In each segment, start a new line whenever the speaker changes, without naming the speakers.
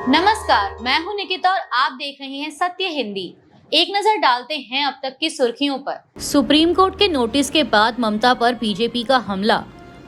नमस्कार, मैं हूं निकिता और आप देख रहे हैं सत्य हिंदी। एक नजर डालते हैं अब तक की सुर्खियों पर। सुप्रीम कोर्ट के नोटिस के बाद ममता पर बीजेपी का हमला।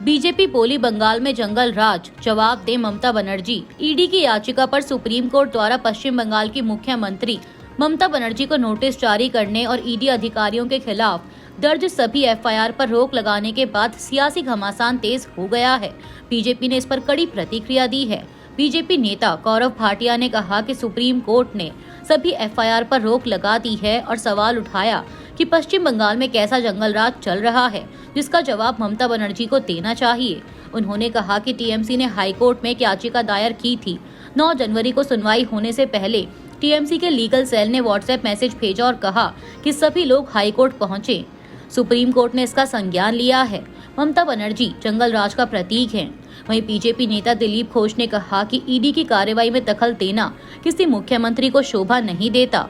बीजेपी बोली बंगाल में जंगल राज, जवाब दे ममता बनर्जी। ईडी की याचिका पर सुप्रीम कोर्ट द्वारा पश्चिम बंगाल की मुख्यमंत्री ममता बनर्जी को नोटिस जारी करने और ईडी अधिकारियों के खिलाफ दर्ज सभी एफआईआर पर रोक लगाने के बाद सियासी घमासान तेज हो गया है। बीजेपी ने इस पर कड़ी प्रतिक्रिया दी है। बीजेपी नेता गौरव भाटिया ने कहा कि सुप्रीम कोर्ट ने सभी एफआईआर पर रोक लगा दी है और सवाल उठाया कि पश्चिम बंगाल में कैसा जंगल राज चल रहा है, जिसका जवाब ममता बनर्जी को देना चाहिए। उन्होंने कहा कि टीएमसी ने हाईकोर्ट में एक याचिका दायर की थी। 9 जनवरी को सुनवाई होने से पहले टीएमसी के लीगल सेल ने व्हाट्सएप मैसेज भेजा और कहा कि सभी लोग हाईकोर्ट पहुंचे। सुप्रीम कोर्ट ने इसका संज्ञान लिया है। ममता बनर्जी जंगल राज का प्रतीक हैं। वहीं बीजेपी नेता दिलीप घोष ने कहा कि ईडी की कार्रवाई में दखल देना किसी मुख्यमंत्री को शोभा नहीं देता।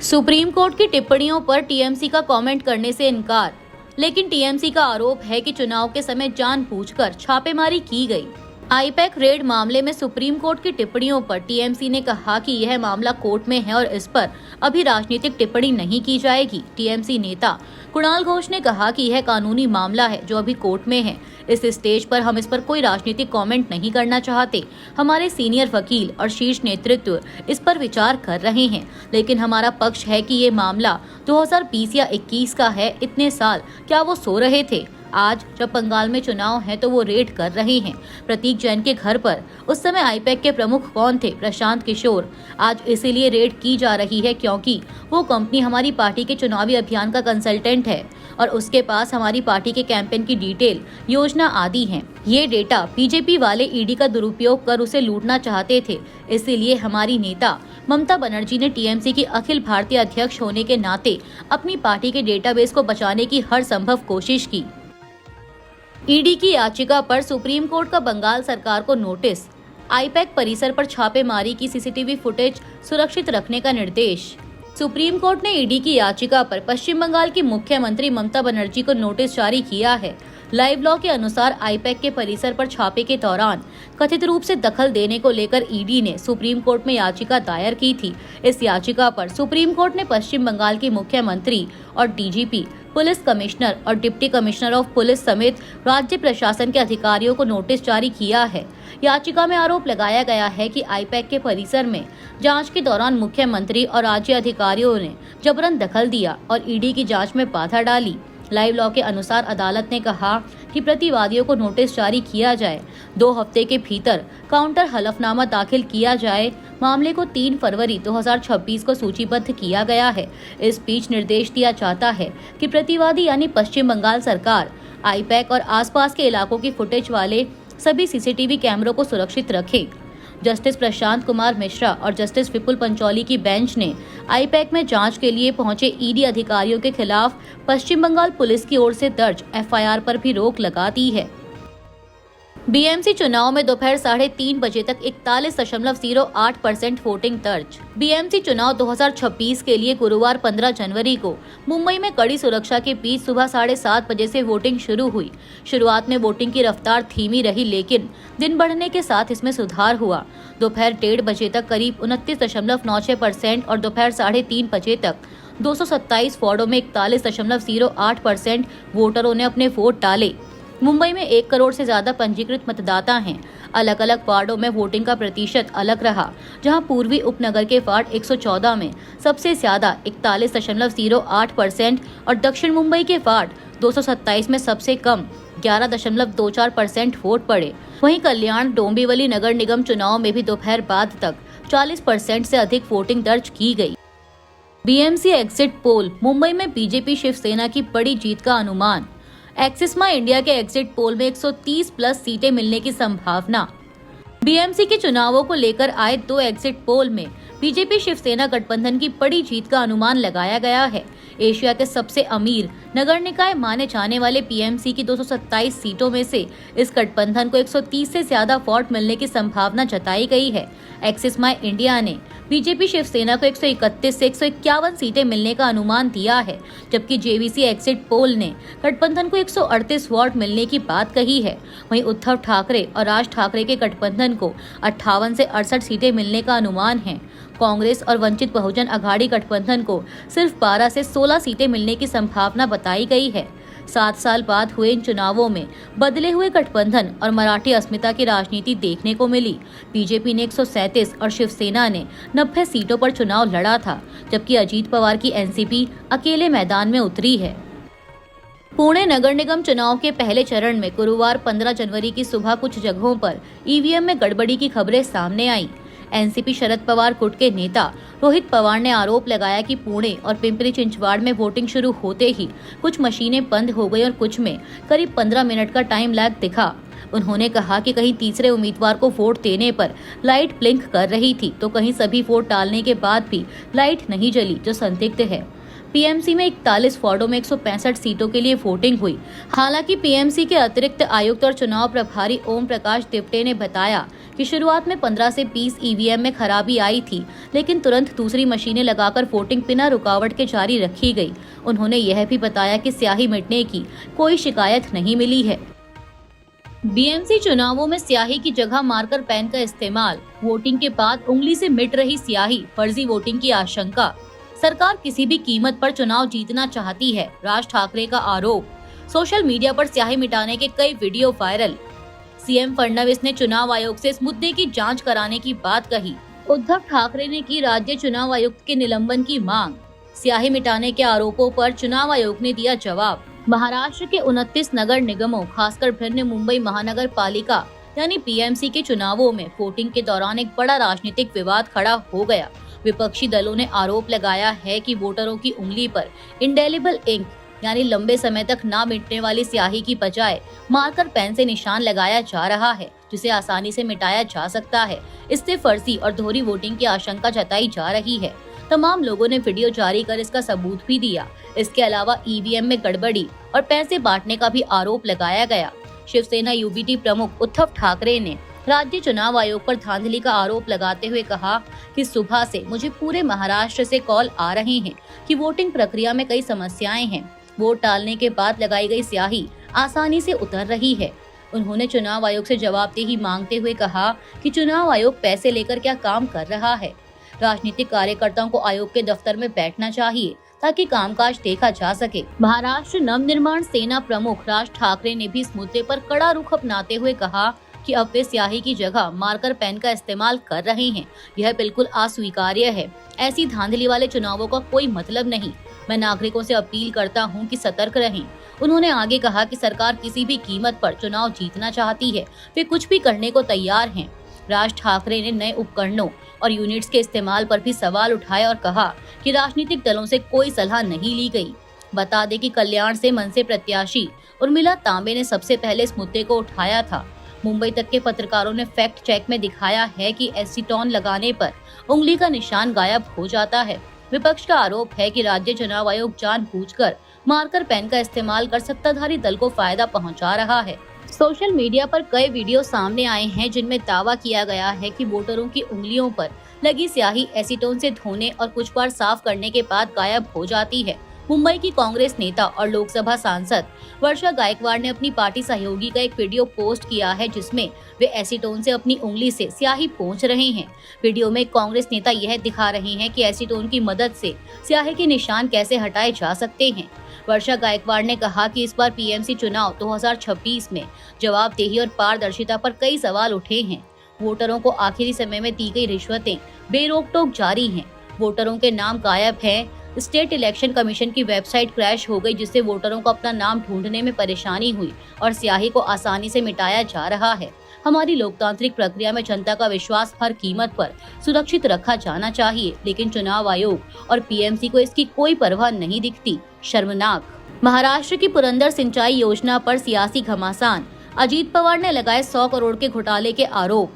सुप्रीम कोर्ट की टिप्पणियों पर टीएमसी का कमेंट करने से इनकार, लेकिन टीएमसी का आरोप है कि चुनाव के समय जानबूझकर छापेमारी की गई। आईपैक रेड मामले में सुप्रीम कोर्ट की टिप्पणियों पर टीएमसी ने कहा कि यह मामला कोर्ट में है और इस पर अभी राजनीतिक टिप्पणी नहीं की जाएगी। टीएमसी नेता कुणाल घोष ने कहा कि यह कानूनी मामला है जो अभी कोर्ट में है। इस स्टेज पर हम इस पर कोई राजनीतिक कमेंट नहीं करना चाहते। हमारे सीनियर वकील और शीर्ष नेतृत्व इस पर विचार कर रहे हैं, लेकिन हमारा पक्ष है कि ये मामला 2020 या 21 का है। इतने साल क्या वो सो रहे थे? आज जब बंगाल में चुनाव है तो वो रेड कर रहे हैं। प्रतीक जैन के घर पर उस समय आईपैक के प्रमुख कौन थे? प्रशांत किशोर। आज इसीलिए रेड की जा रही है क्योंकि वो कंपनी हमारी पार्टी के चुनावी अभियान का कंसल्टेंट है और उसके पास हमारी पार्टी के कैंपेन की डिटेल, योजना आदि है। ये डेटा बीजेपी वाले ईडी का दुरुपयोग कर उसे लूटना चाहते थे। इसीलिए हमारी नेता ममता बनर्जी ने टीएमसी की अखिल भारतीय अध्यक्ष होने के नाते अपनी पार्टी के डेटाबेस को बचाने की हर संभव कोशिश की। ईडी की याचिका पर सुप्रीम कोर्ट का बंगाल सरकार को नोटिस। आईपैक परिसर पर छापेमारी की सीसीटीवी फुटेज सुरक्षित रखने का निर्देश। सुप्रीम कोर्ट ने ईडी की याचिका पर पश्चिम बंगाल की मुख्यमंत्री ममता बनर्जी को नोटिस जारी किया है। लाइव लॉ के अनुसार आईपैक के परिसर पर छापे के दौरान कथित रूप से दखल देने को लेकर ईडी ने सुप्रीम कोर्ट में याचिका दायर की थी। इस याचिका पर सुप्रीम कोर्ट ने पश्चिम बंगाल की मुख्यमंत्री और डीजीपी, पुलिस कमिश्नर और डिप्टी कमिश्नर ऑफ पुलिस समेत राज्य प्रशासन के अधिकारियों को नोटिस जारी किया है। याचिका में आरोप लगाया गया है कि आईपैक के परिसर में जांच के दौरान मुख्यमंत्री और राज्य अधिकारियों ने जबरन दखल दिया और ईडी की जांच में बाधा डाली। लाइव लॉ के अनुसार अदालत ने कहा कि प्रतिवादियों को नोटिस जारी किया जाए, 2 हफ्ते के भीतर काउंटर हलफनामा दाखिल किया जाए। मामले को 3 फरवरी 2026 को सूचीबद्ध किया गया है। इस बीच निर्देश दिया जाता है कि प्रतिवादी यानी पश्चिम बंगाल सरकार आईपैक और आसपास के इलाकों की फुटेज वाले सभी सीसीटीवी कैमरों को सुरक्षित रखे। जस्टिस प्रशांत कुमार मिश्रा और जस्टिस विपुल पंचौली की बेंच ने आईपैक में जांच के लिए पहुंचे ईडी अधिकारियों के खिलाफ पश्चिम बंगाल पुलिस की ओर से दर्ज एफआईआर पर भी रोक लगा दी है। बीएमसी चुनाव में दोपहर 3:30 बजे तक 41.08% वोटिंग दर्ज। बीएमसी चुनाव 2026 के लिए गुरुवार 15 जनवरी को मुंबई में कड़ी सुरक्षा के बीच सुबह 7:30 बजे से वोटिंग शुरू हुई। शुरुआत में वोटिंग की रफ्तार धीमी रही, लेकिन दिन बढ़ने के साथ इसमें सुधार हुआ। दोपहर 1:30 बजे तक करीब 29.96% और दोपहर 3:30 बजे तक 227 वार्डों में 41.08% वोटरों ने अपने वोट डाले। मुंबई में 1 करोड़ से ज्यादा पंजीकृत मतदाता हैं। अलग अलग वार्डों में वोटिंग का प्रतिशत अलग रहा, जहां पूर्वी उपनगर के वार्ड 114 में सबसे ज्यादा 41.08% और दक्षिण मुंबई के वार्ड 227 में सबसे कम 11.24% वोट पड़े। वहीं कल्याण डोंबिवली नगर निगम चुनाव में भी दोपहर बाद तक 40% से अधिक वोटिंग दर्ज की गई। बीएमसी एग्जिट पोल, मुंबई में बीजेपी शिवसेना की बड़ी जीत का अनुमान। एक्सिसमा इंडिया के एग्जिट पोल में 130 प्लस सीटें मिलने की संभावना। बीएमसी के चुनावों को लेकर आए 2 एग्जिट पोल में बीजेपी शिवसेना गठबंधन की बड़ी जीत का अनुमान लगाया गया है। एशिया के सबसे अमीर नगर निकाय माने जाने वाले पीएमसी की 227 सीटों में से इस गठबंधन को 130 से ज्यादा वोट मिलने की संभावना जताई गई है। एक्सिस माय इंडिया ने बीजेपी शिवसेना को 131 से 151 सीटें मिलने का अनुमान दिया है, जबकि जेवीसी एग्जिट पोल ने गठबंधन को 138 वोट मिलने की बात कही है। वहीं उद्धव ठाकरे और राज ठाकरे के गठबंधन को 58 से 68 सीटें मिलने का अनुमान है। कांग्रेस और वंचित बहुजन अघाड़ी गठबंधन को सिर्फ 12 से 16 सीटें मिलने की संभावना बताई गई है। 7 साल बाद हुए इन चुनावों में बदले हुए गठबंधन और मराठी अस्मिता की राजनीति देखने को मिली। बीजेपी ने 137 और शिवसेना ने 90 सीटों पर चुनाव लड़ा था, जबकि अजीत पवार की एनसीपी अकेले मैदान में उतरी है। पुणे नगर निगम चुनाव के पहले चरण में गुरुवार 15 जनवरी की सुबह कुछ जगहों पर ईवीएम में गड़बड़ी की खबरें सामने आईं। एनसीपी शरद पवार गुट के नेता रोहित पवार ने आरोप लगाया कि पुणे और पिंपरी चिंचवाड़ में वोटिंग शुरू होते ही कुछ मशीनें बंद हो गई और कुछ में करीब 15 मिनट का टाइम लैग दिखा। उन्होंने कहा कि कहीं तीसरे उम्मीदवार को वोट देने पर लाइट ब्लिंक कर रही थी, तो कहीं सभी वोट डालने के बाद भी लाइट नहीं जली, जो संदिग्ध है। पीएमसी में 41 वार्डों में 165 सीटों के लिए वोटिंग हुई। हालांकि पीएमसी के अतिरिक्त आयुक्त और चुनाव प्रभारी ओम प्रकाश तिवटे ने बताया कि शुरुआत में 15 से 20 ईवीएम में खराबी आई थी, लेकिन तुरंत दूसरी मशीनें लगाकर वोटिंग बिना रुकावट के जारी रखी गई। उन्होंने यह भी बताया कि स्याही मिटने की कोई शिकायत नहीं मिली है। बीएमसी चुनावों में स्याही की जगह मार्कर पेन का इस्तेमाल, वोटिंग के बाद उंगली से मिट रही स्याही, फर्जी वोटिंग की आशंका। सरकार किसी भी कीमत पर चुनाव जीतना चाहती है, राज ठाकरे का आरोप। सोशल मीडिया पर स्याही मिटाने के कई वीडियो वायरल। सीएम फडणवीस ने चुनाव आयोग से इस मुद्दे की जांच कराने की बात कही। उद्धव ठाकरे ने की राज्य चुनाव आयुक्त के निलंबन की मांग। स्याही मिटाने के आरोपों पर चुनाव आयोग ने दिया जवाब। महाराष्ट्र के 29 नगर निगमों, खासकर भिन्न मुंबई महानगर पालिका यानी पीएमसी के चुनावों में वोटिंग के दौरान एक बड़ा राजनीतिक विवाद खड़ा हो गया। विपक्षी दलों ने आरोप लगाया है कि वोटरों की उंगली पर इंडेलिबल इंक यानी लंबे समय तक ना मिटने वाली स्याही की बजाय मार्कर पेन से निशान लगाया जा रहा है, जिसे आसानी से मिटाया जा सकता है। इससे फर्जी और दोहरी वोटिंग की आशंका जताई जा रही है। तमाम लोगों ने वीडियो जारी कर इसका सबूत भी दिया। इसके अलावा ईवीएम में गड़बड़ी और पैसे बांटने का भी आरोप लगाया गया। शिवसेना यूबीटी प्रमुख उद्धव ठाकरे ने राज्य चुनाव आयोग पर धांधली का आरोप लगाते हुए कहा कि सुबह से मुझे पूरे महाराष्ट्र से कॉल आ रहे हैं कि वोटिंग प्रक्रिया में कई समस्याएं हैं। वोट डालने के बाद लगाई गई स्याही आसानी से उतर रही है। उन्होंने चुनाव आयोग से जवाबदेही मांगते हुए कहा कि चुनाव आयोग पैसे लेकर क्या काम कर रहा है। राजनीतिक कार्यकर्ताओं को आयोग के दफ्तर में बैठना चाहिए ताकि कामकाज देखा जा सके। महाराष्ट्र नवनिर्माण सेना प्रमुख राज ठाकरे ने भी इस मुद्दे पर कड़ा रुख अपनाते हुए कहा कि अब वे स्याही की जगह मार्कर पेन का इस्तेमाल कर रहे हैं। यह बिल्कुल अस्वीकार्य है। ऐसी धांधली वाले चुनावों का कोई मतलब नहीं। मैं नागरिकों से अपील करता हूं कि सतर्क रहें। उन्होंने आगे कहा कि सरकार किसी भी कीमत पर चुनाव जीतना चाहती है, वे कुछ भी करने को तैयार हैं। राज ठाकरे ने नए उपकरणों और यूनिट्स के इस्तेमाल पर भी सवाल उठाए और कहा कि राजनीतिक दलों से कोई सलाह नहीं ली गई। बता दें कि कल्याण से मनसे प्रत्याशी उर्मिला तांबे ने सबसे पहले इस मुद्दे को उठाया था। मुंबई तक के पत्रकारों ने फैक्ट चेक में दिखाया है कि एसीटोन लगाने पर उंगली का निशान गायब हो जाता है। विपक्ष का आरोप है कि राज्य चुनाव आयोग जानबूझकर मार्कर पेन का इस्तेमाल कर सत्ताधारी दल को फायदा पहुंचा रहा है। सोशल मीडिया पर कई वीडियो सामने आए हैं जिनमें दावा किया गया है कि वोटरों की उंगलियों पर लगी स्याही एसीटोन से धोने और कुछ बार साफ करने के बाद गायब हो जाती है। मुंबई की कांग्रेस नेता और लोकसभा सांसद वर्षा गायकवाड़ ने अपनी पार्टी सहयोगी का एक वीडियो पोस्ट किया है जिसमें वे एसीटोन से अपनी उंगली से स्याही पोंछ रहे हैं। वीडियो में कांग्रेस नेता यह दिखा रहे हैं कि एसीटोन की मदद से स्याही के निशान कैसे हटाए जा सकते हैं। वर्षा गायकवाड़ ने कहा कि इस बार पीएमसी चुनाव 2026 में जवाबदेही और पारदर्शिता पर कई सवाल उठे हैं। वोटरों को आखिरी समय में दी गई रिश्वतें बेरोक-टोक जारी हैं। वोटरों के नाम गायब हैं। स्टेट इलेक्शन कमीशन की वेबसाइट क्रैश हो गई, जिससे वोटरों को अपना नाम ढूंढने में परेशानी हुई और स्याही को आसानी से मिटाया जा रहा है। हमारी लोकतांत्रिक प्रक्रिया में जनता का विश्वास हर कीमत पर सुरक्षित रखा जाना चाहिए, लेकिन चुनाव आयोग और पीएमसी को इसकी कोई परवाह नहीं दिखती। शर्मनाक। महाराष्ट्र की पुरंदर सिंचाई योजना पर सियासी घमासान। अजीत पवार ने लगाए 100 करोड़ के घोटाले के आरोप।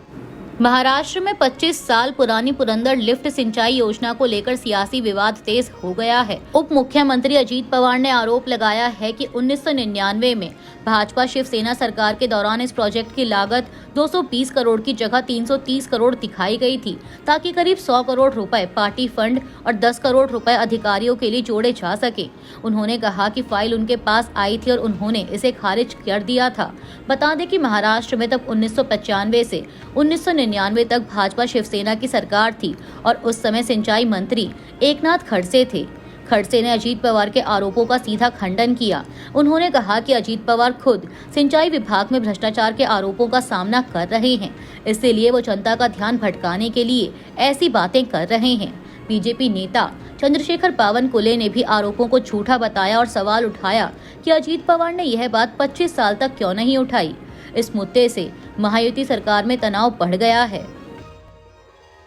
महाराष्ट्र में 25 साल पुरानी पुरंदर लिफ्ट सिंचाई योजना को लेकर सियासी विवाद तेज हो गया है। उप मुख्यमंत्री अजीत पवार ने आरोप लगाया है कि 1999 में भाजपा शिवसेना सरकार के दौरान इस प्रोजेक्ट की लागत 220 करोड़ की जगह 330 करोड़ दिखाई गई थी, ताकि करीब 100 करोड़ रुपए पार्टी फंड और 10 करोड़ रुपए अधिकारियों के लिए जोड़े जा सके। उन्होंने कहा कि फाइल उनके पास आई थी और उन्होंने इसे खारिज कर दिया था। बता दें कि महाराष्ट्र में तब 1995 से 1999 तक भाजपा शिवसेना की सरकार थी और उस समय सिंचाई मंत्री एकनाथ खड़से थे। खड़से ने अजीत पवार के आरोपों का सीधा खंडन किया। उन्होंने कहा कि अजीत पवार खुद सिंचाई विभाग में भ्रष्टाचार के आरोपों का सामना कर रहे हैं, इसलिए वो जनता का ध्यान भटकाने के लिए ऐसी बातें कर रहे हैं। बीजेपी नेता चंद्रशेखर बावनकुले ने भी आरोपों को झूठा बताया और सवाल उठाया कि अजीत पवार ने यह बात 25 साल तक क्यों नहीं उठाई। इस मुद्दे से महायुति सरकार में तनाव बढ़ गया है।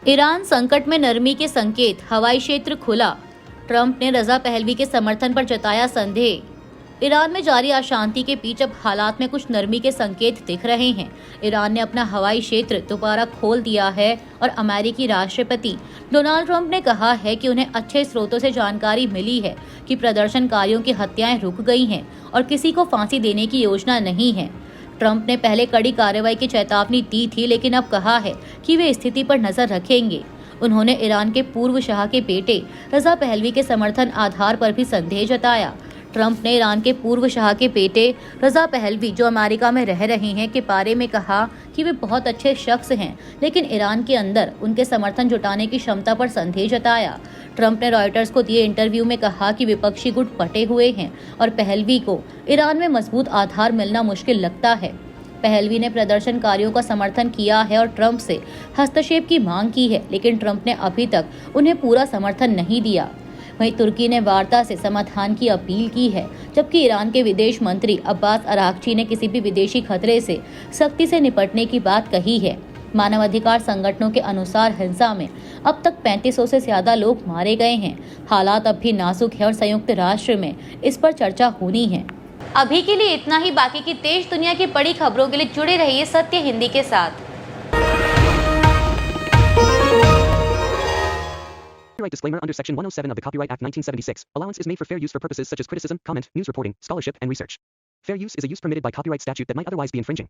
ईरान संकट में नरमी के संकेत, हवाई क्षेत्र खुला। ट्रंप ने रजा पहलवी के समर्थन पर जताया संदेह। ईरान में जारी अशांति के बीच अब हालात में कुछ नरमी के संकेत दिख रहे हैं। ईरान ने अपना हवाई क्षेत्र दोबारा खोल दिया है और अमेरिकी राष्ट्रपति डोनाल्ड ट्रंप ने कहा है कि उन्हें अच्छे स्रोतों से जानकारी मिली है कि प्रदर्शनकारियों की हत्याएं रुक गई हैं और किसी को फांसी देने की योजना नहीं है। ट्रंप ने पहले कड़ी कार्रवाई की चेतावनी दी थी, लेकिन अब कहा है कि वे स्थिति पर नजर रखेंगे। उन्होंने ईरान के पूर्व शाह के बेटे रजा पहलवी के समर्थन आधार पर भी संदेह जताया। ट्रंप ने ईरान के पूर्व शाह के बेटे रजा पहलवी, जो अमेरिका में रह रहे हैं, के बारे में कहा कि वे बहुत अच्छे शख्स हैं, लेकिन ईरान के अंदर उनके समर्थन जुटाने की क्षमता पर संदेह जताया। ट्रंप ने रॉयटर्स को दिए इंटरव्यू में कहा कि विपक्षी गुट पटे हुए हैं और पहलवी को ईरान में मजबूत आधार मिलना मुश्किल लगता है। पहलवी ने प्रदर्शनकारियों का समर्थन किया है और ट्रंप से हस्तक्षेप की मांग की है, लेकिन ट्रंप ने अभी तक उन्हें पूरा समर्थन नहीं दिया। वहीं तुर्की ने वार्ता से समाधान की अपील की है, जबकि ईरान के विदेश मंत्री अब्बास अरागची ने किसी भी विदेशी खतरे से सख्ती से निपटने की बात कही है। मानवाधिकार संगठनों के अनुसार हिंसा में अब तक 3500 से ज्यादा लोग मारे गए हैं। हालात अब भी नाजुक है और संयुक्त राष्ट्र में इस पर चर्चा होनी है। अभी के लिए इतना ही। बाकी की देश दुनिया की बड़ी खबरों के लिए जुड़े रहिए सत्य हिंदी के साथ।
Copyright disclaimer under Section 107 of the Copyright Act 1976. Allowance is made for fair use for purposes such as criticism, comment, news reporting, scholarship, and research. Fair use is a use permitted by copyright statute that might otherwise be infringing.